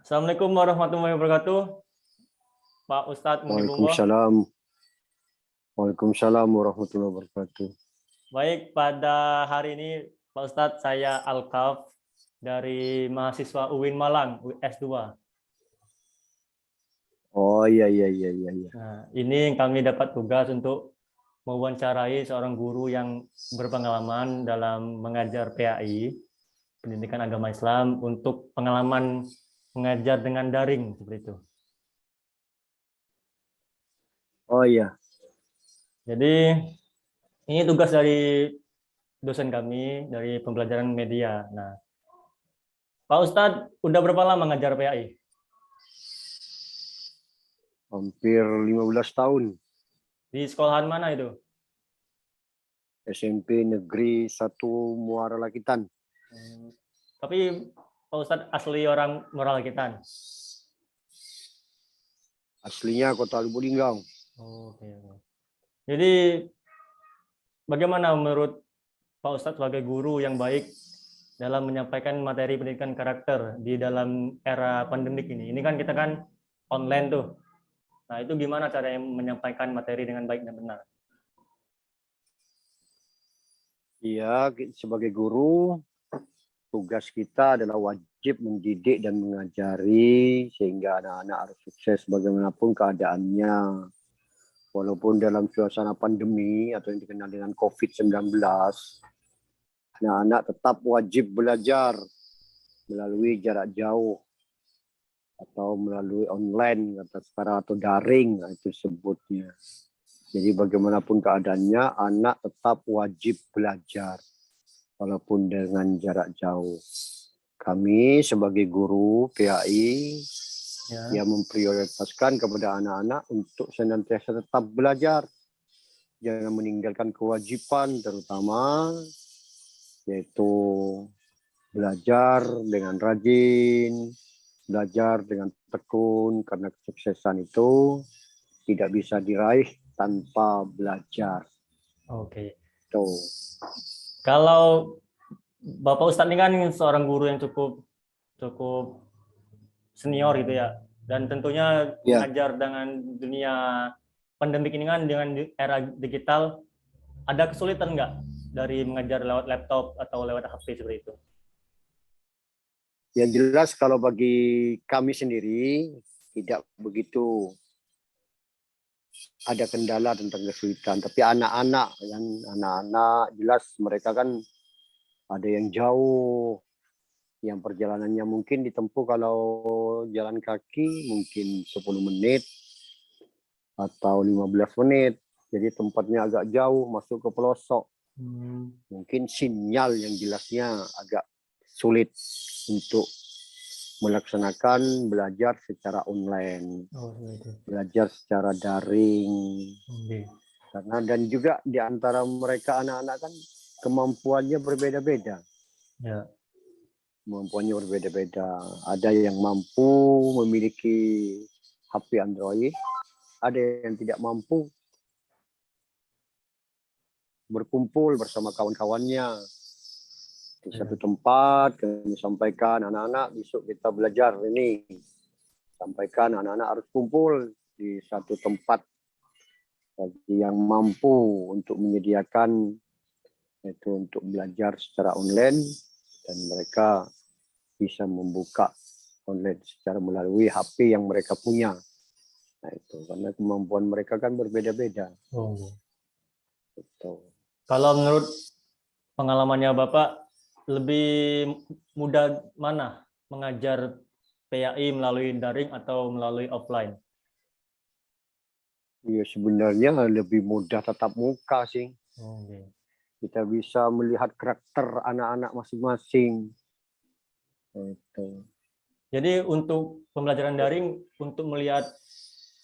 Assalamualaikum warahmatullahi wabarakatuh. Pak Ustadz Muhibullah. Waalaikumsalam. Waalaikumsalam warahmatullahi wabarakatuh. Baik, pada hari ini Pak Ustadz, saya Alkaf dari mahasiswa UIN Malang, S2. Oh iya. Nah, ini kami dapat tugas untuk mewawancarai seorang guru yang berpengalaman dalam mengajar PAI, Pendidikan Agama Islam, untuk pengalaman mengajar dengan daring seperti itu. Oh iya. Jadi ini tugas dari dosen kami dari pembelajaran media. Nah, Pak Ustadz, udah berapa lama ngajar PAI? Hampir 15 tahun. Di sekolahan mana itu? SMP Negeri 1 Muara Lakitan. Tapi Pak Ustadz asli orang Muara Lakitan? Aslinya Kota Lubuk Linggau. Oke. Jadi bagaimana menurut Pak Ustadz sebagai guru yang baik dalam menyampaikan materi pendidikan karakter di dalam era pandemik ini? Ini kan kita kan online tuh. Nah, itu gimana caranya menyampaikan materi dengan baik dan benar? Iya, sebagai guru, tugas kita adalah wajib mendidik dan mengajari sehingga anak-anak harus sukses bagaimanapun keadaannya. Walaupun dalam suasana pandemi atau yang dikenal dengan COVID-19, anak-anak tetap wajib belajar melalui jarak jauh atau melalui online kata sekarang atau daring itu sebutnya. Jadi bagaimanapun keadaannya, anak tetap wajib belajar walaupun dengan jarak jauh. Kami sebagai guru PAI yang memprioritaskan kepada anak-anak untuk senantiasa tetap belajar, jangan meninggalkan kewajiban terutama yaitu belajar dengan rajin, belajar dengan tekun, karena kesuksesan itu tidak bisa diraih tanpa belajar. Oke. Tuh. Kalau Bapak Ustadz ini kan seorang guru yang cukup senior gitu ya, dan tentunya mengajar dengan dunia pandemik ini kan dengan era digital, ada kesulitan nggak dari mengajar lewat laptop atau lewat HP seperti itu? Yang jelas kalau bagi kami sendiri tidak begitu ada kendala tentang kesulitan. Tapi anak-anak jelas mereka kan ada yang jauh, yang perjalanannya mungkin ditempuh kalau jalan kaki mungkin 10 menit atau 15 menit. Jadi tempatnya agak jauh, masuk ke pelosok. Mungkin sinyal yang jelasnya agak sulit untuk melaksanakan belajar secara online, belajar secara daring. Karena dan juga di antara mereka anak-anak kan kemampuannya berbeda-beda. Ya. Kemampuannya berbeda-beda. Ada yang mampu memiliki HP Android, ada yang tidak mampu berkumpul bersama kawan-kawannya di satu tempat. Kami sampaikan anak-anak besok kita belajar ini, sampaikan anak-anak harus kumpul di satu tempat. Bagi yang mampu untuk menyediakan itu untuk belajar secara online, dan mereka bisa membuka online secara melalui HP yang mereka punya. Nah itu karena kemampuan mereka kan berbeda-beda. Gitu. Kalau menurut pengalamannya Bapak, lebih mudah mana mengajar PAI melalui daring atau melalui offline? Ya sebenarnya lebih mudah tatap muka sih. Kita bisa melihat karakter anak-anak masing-masing. Gitu. Jadi untuk pembelajaran daring, untuk melihat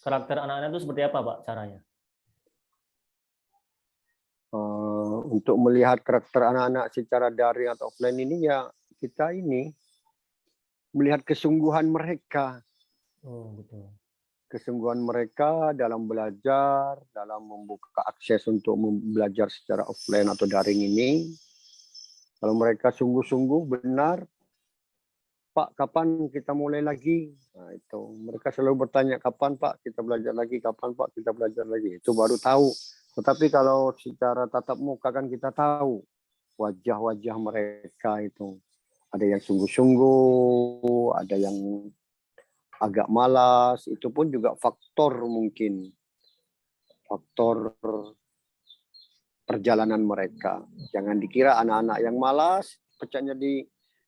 karakter anak-anak itu seperti apa Pak caranya? Untuk melihat karakter anak-anak secara daring atau offline ini ya kita ini melihat kesungguhan mereka. Betul. Kesungguhan mereka dalam belajar, dalam membuka akses untuk belajar secara offline atau daring ini. Kalau mereka sungguh-sungguh benar, Pak, kapan kita mulai lagi? Nah, itu mereka selalu bertanya, kapan Pak kita belajar lagi, kapan Pak kita belajar lagi. Itu baru tahu. Tetapi kalau secara tatap muka kan kita tahu wajah-wajah mereka itu. Ada yang sungguh-sungguh, ada yang agak malas. Itu pun juga faktor mungkin. Faktor perjalanan mereka. Jangan dikira anak-anak yang malas, pecahnya di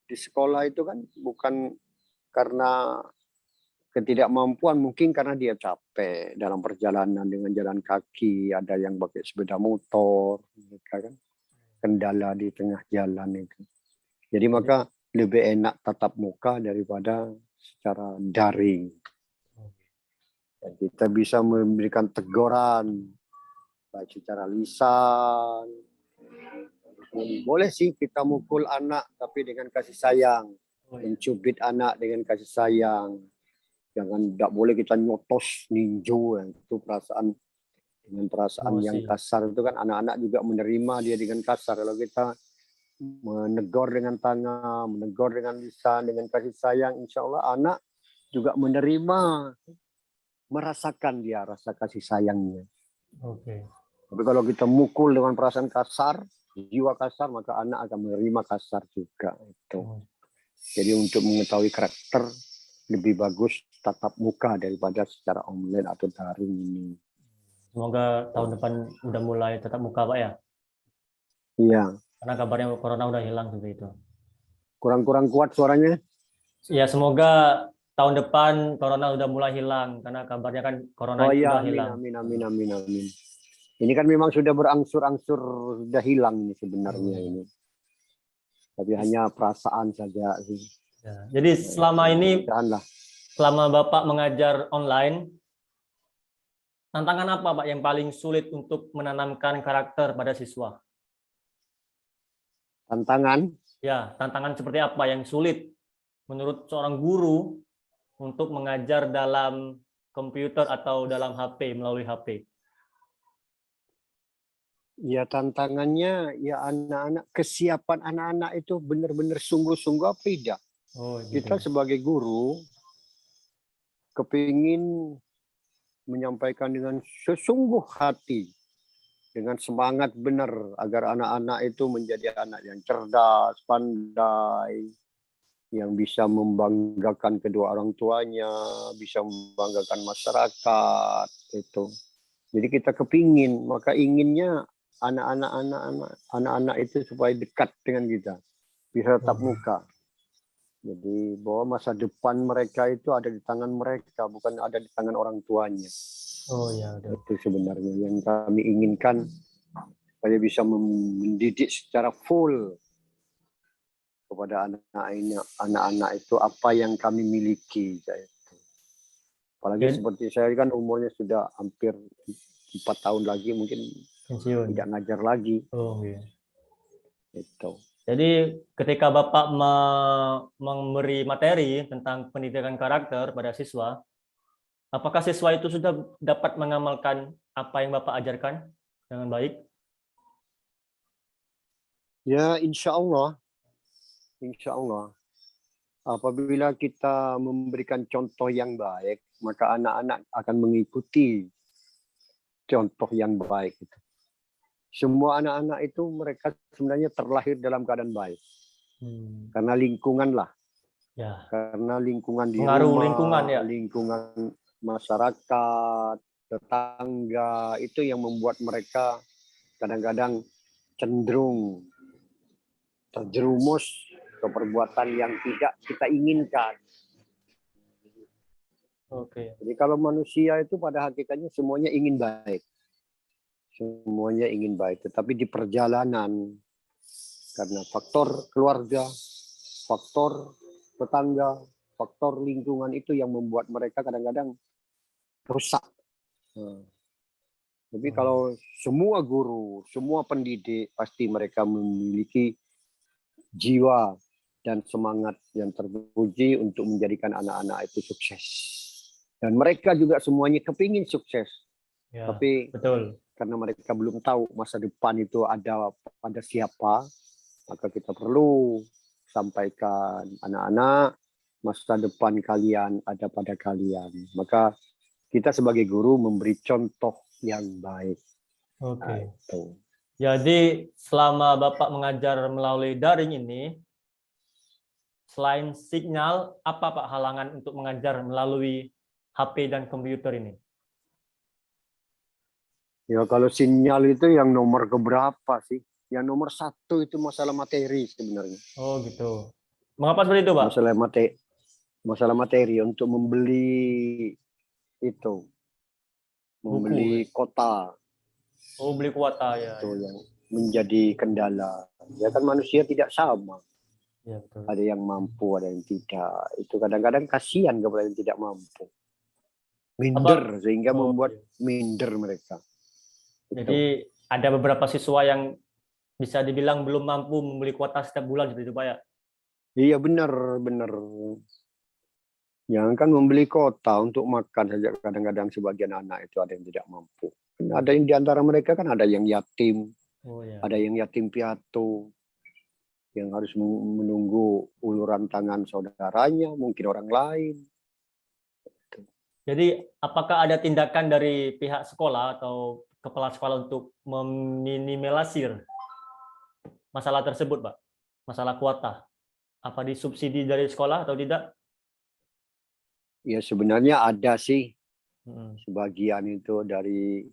sekolah itu kan bukan karena ketidakmampuan, mungkin karena dia capek dalam perjalanan dengan jalan kaki, ada yang pakai sepeda motor, mereka kan kendala di tengah jalan itu. Jadi maka lebih enak tatap muka daripada secara daring. Dan kita bisa memberikan teguran baik secara lisan. Boleh sih kita mukul anak tapi dengan kasih sayang, mencubit anak dengan kasih sayang. Jangan, tidak boleh kita nyotos ninju, itu perasaan dengan perasaan yang kasar itu kan anak-anak juga menerima dia dengan kasar. Kalau kita menegur dengan tangan, menegur dengan lisan, dengan kasih sayang, insya Allah anak juga menerima, merasakan dia rasa kasih sayangnya. Oke. Tapi kalau kita mukul dengan perasaan kasar, jiwa kasar, maka anak akan menerima kasar juga. Itu. Jadi untuk mengetahui karakter lebih bagus tatap muka daripada secara online atau daring ini. Semoga tahun depan udah mulai tatap muka, Pak ya. Iya. Karena kabarnya corona udah hilang seperti itu. Kurang-kurang kuat suaranya? Ya, semoga tahun depan corona udah mulai hilang karena kabarnya kan corona itu iya, udah hilang. amin. Ini kan memang sudah berangsur-angsur sudah hilang ini sebenarnya ini. Tapi hanya perasaan saja sih. Ya, jadi selama ini, selama Bapak mengajar online, tantangan apa Pak yang paling sulit untuk menanamkan karakter pada siswa? Tantangan? Ya, tantangan seperti apa yang sulit menurut seorang guru untuk mengajar dalam komputer atau dalam HP, melalui HP? Ya tantangannya ya anak-anak, kesiapan anak-anak itu benar-benar sungguh-sungguh apa tidak. Kita sebagai guru kepingin menyampaikan dengan sesungguh hati, dengan semangat benar agar anak-anak itu menjadi anak yang cerdas, pandai, yang bisa membanggakan kedua orang tuanya, bisa membanggakan masyarakat itu. Jadi kita kepingin, maka inginnya anak-anak itu supaya dekat dengan kita, bisa tatap muka. Jadi bahwa masa depan mereka itu ada di tangan mereka, bukan ada di tangan orang tuanya. Oh ya, itu sebenarnya yang kami inginkan, supaya bisa mendidik secara full kepada anak-anak itu apa yang kami miliki. Apalagi seperti saya kan umurnya sudah hampir 4 tahun lagi mungkin pensiun, tidak ngajar lagi. Oh iya. Itu. Jadi ketika Bapak memberi materi tentang pendidikan karakter pada siswa, apakah siswa itu sudah dapat mengamalkan apa yang Bapak ajarkan dengan baik? Ya, insya Allah. Apabila kita memberikan contoh yang baik, maka anak-anak akan mengikuti contoh yang baik. Semua anak-anak itu mereka sebenarnya terlahir dalam keadaan baik. Karena lingkungan lah. Ya. Karena lingkungan di pengaruh rumah, lingkungan, ya. lingkungan masyarakat, tetangga, itu yang membuat mereka kadang-kadang cenderung terjerumus ke perbuatan yang tidak kita inginkan. Oke. Jadi kalau manusia itu pada hakikatnya semuanya ingin baik. Semuanya ingin baik, tetapi di perjalanan karena faktor keluarga, faktor tetangga, faktor lingkungan itu yang membuat mereka kadang-kadang rusak. Tapi kalau semua guru, semua pendidik, pasti mereka memiliki jiwa dan semangat yang terpuji untuk menjadikan anak-anak itu sukses. Dan mereka juga semuanya kepingin sukses. Ya, tapi betul. Karena mereka belum tahu masa depan itu ada pada siapa, maka kita perlu sampaikan anak-anak, masa depan kalian ada pada kalian. Maka kita sebagai guru memberi contoh yang baik. Nah, Oke. itu. Jadi selama Bapak mengajar melalui daring ini, selain sinyal, apa Pak halangan untuk mengajar melalui HP dan komputer ini? Ya kalau sinyal itu yang nomor keberapa sih? Yang nomor 1 itu masalah materi sebenarnya. Oh gitu. Mengapa seperti itu, Pak? Masalah materi untuk membeli itu, membeli Buku. kota Oh, beli kuota ya. itu yang menjadi kendala. Ya kan manusia tidak sama. Ya, betul. Ada yang mampu, ada yang tidak. Itu kadang-kadang kasihan kepada yang tidak mampu. Minder sehingga membuat minder mereka. Jadi ada beberapa siswa yang bisa dibilang belum mampu membeli kuota setiap bulan seperti itu, Pak ya? Iya benar. Yang kan membeli kota untuk makan saja kadang-kadang sebagian anak itu ada yang tidak mampu. Ada yang diantara mereka kan ada yang yatim, ada yang yatim piatu, yang harus menunggu uluran tangan saudaranya, mungkin orang lain. Jadi apakah ada tindakan dari pihak sekolah atau kepala sekolah untuk meminimalisir masalah tersebut, Pak? Masalah kuota. Apa disubsidi dari sekolah atau tidak? Ya sebenarnya ada sih sebagian itu dari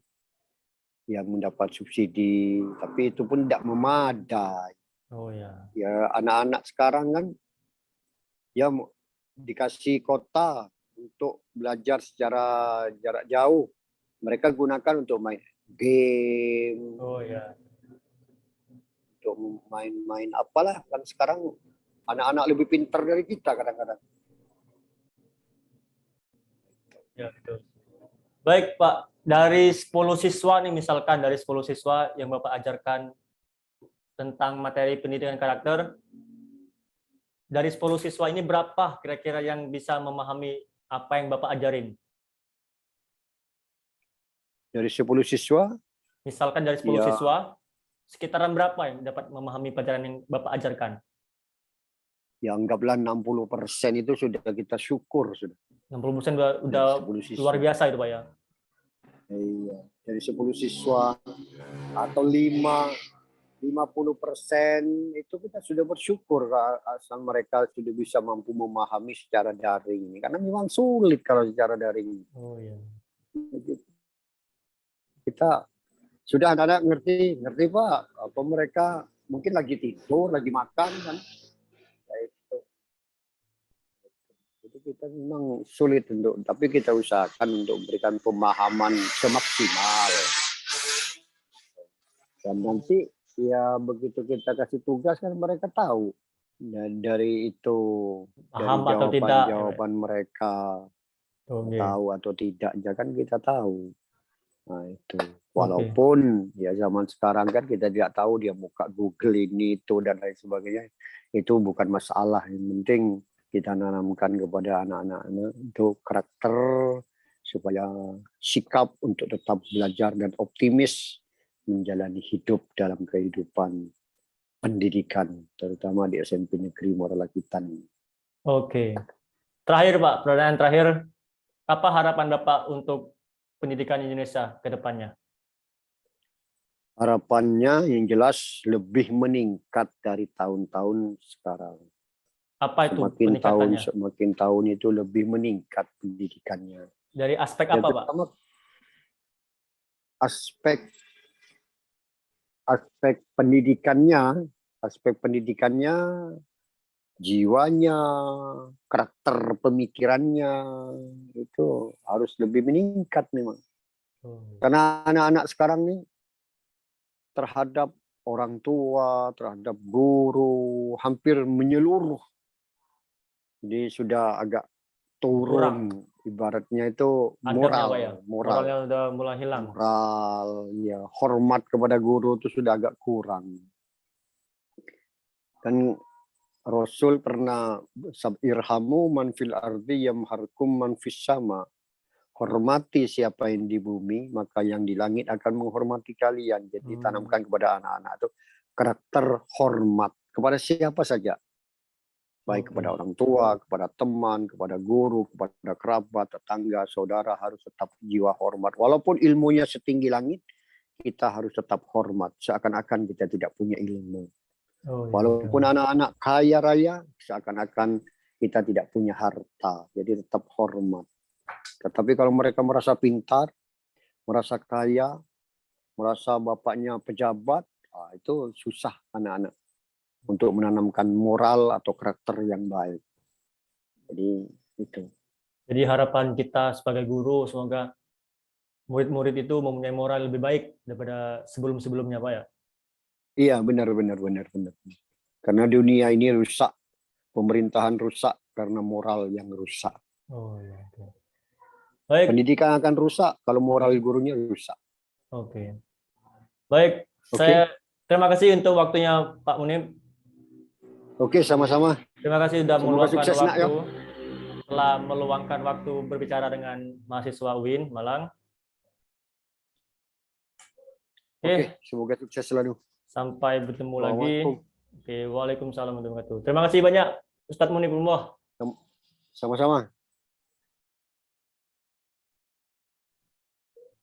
yang mendapat subsidi, tapi itu pun tidak memadai. Oh ya. Ya anak-anak sekarang kan ya dikasih kota untuk belajar secara jarak jauh. Mereka gunakan untuk main game. Oh ya. Untuk main-main apalah, kan sekarang anak-anak lebih pintar dari kita kadang-kadang. Ya, betul. Baik, Pak. Dari 10 siswa nih, misalkan dari 10 siswa yang Bapak ajarkan tentang materi pendidikan karakter, dari 10 siswa ini berapa kira-kira yang bisa memahami apa yang Bapak ajarin? Dari 10 siswa? Misalkan dari 10 siswa, sekitaran berapa yang dapat memahami pelajaran yang Bapak ajarkan? Ya anggaplah 60% itu sudah kita syukur. 60% udah luar biasa itu, Pak ya? Iya, dari 10 siswa atau 50% itu kita sudah bersyukur asal mereka sudah bisa mampu memahami secara daring ini. Karena memang sulit kalau secara daring. Oh iya. Kita sudah anak-anak ngerti Pak, apa mereka mungkin lagi tidur, lagi makan kan. Jadi kita memang sulit tapi kita usahakan untuk memberikan pemahaman semaksimal. Dan nanti ya begitu kita kasih tugas kan mereka tahu. Dan dari itu, paham dari atau tidak jawaban mereka tahu atau tidak, ya kan kita tahu. Nah itu. Walaupun ya zaman sekarang kan kita tidak tahu dia buka Google ini itu dan lain sebagainya. Itu bukan masalah. Yang penting kita nanamkan kepada anak-anak untuk karakter supaya sikap untuk tetap belajar dan optimis menjalani hidup dalam kehidupan pendidikan, terutama di SMP Negeri Muara Lakitan. Oke. Terakhir Pak, pertanyaan terakhir, apa harapan Bapak untuk pendidikan Indonesia ke depannya? Harapannya yang jelas lebih meningkat dari tahun-tahun sekarang. Apa itu peningkatannya? Semakin tahun itu lebih meningkat pendidikannya. Dari aspek apa, Pak? Aspek pendidikannya, jiwanya, karakter pemikirannya itu harus lebih meningkat memang. Karena anak-anak sekarang nih terhadap orang tua, terhadap guru hampir menyeluruh. Jadi sudah agak turun, ibaratnya itu moralnya udah mulai hilang. Moral, ya, hormat kepada guru itu sudah agak kurang. Dan Rasul pernah irhamu man fil ardi yamharkum man fis sama. Hormati siapa yang di bumi, maka yang di langit akan menghormati kalian. Jadi tanamkan kepada anak-anak itu karakter hormat kepada siapa saja. baik Oke. kepada orang tua, kepada teman, kepada guru, kepada kerabat, tetangga, saudara harus tetap jiwa hormat. Walaupun ilmunya setinggi langit, kita harus tetap hormat. Seakan-akan kita tidak punya ilmu. Oh iya Walaupun betul. anak-anak kaya raya, seakan-akan kita tidak punya harta. Jadi tetap hormat. Tetapi kalau mereka merasa pintar, merasa kaya, merasa bapaknya pejabat, itu susah anak-anak untuk menanamkan moral atau karakter yang baik. Jadi itu. Jadi harapan kita sebagai guru semoga murid-murid itu mempunyai moral lebih baik daripada sebelum-sebelumnya, Pak ya. Iya, benar. Karena dunia ini rusak, pemerintahan rusak karena moral yang rusak. Oh iya. Oke. Baik. Pendidikan akan rusak kalau moral gurunya rusak. Oke. Baik. Oke, Saya terima kasih untuk waktunya Pak Munib. oke, sama-sama. Terima kasih sudah Semoga meluangkan sukses nak waktu, ya. telah meluangkan waktu berbicara dengan mahasiswa UIN Malang. Oke, Oke, semoga sukses selalu. sampai bertemu lagi. Assalamualaikum. Oke, waalaikumsalam warahmatullahi wabarakatuh. Terima kasih banyak Ustadz Munibullah. Sama-sama.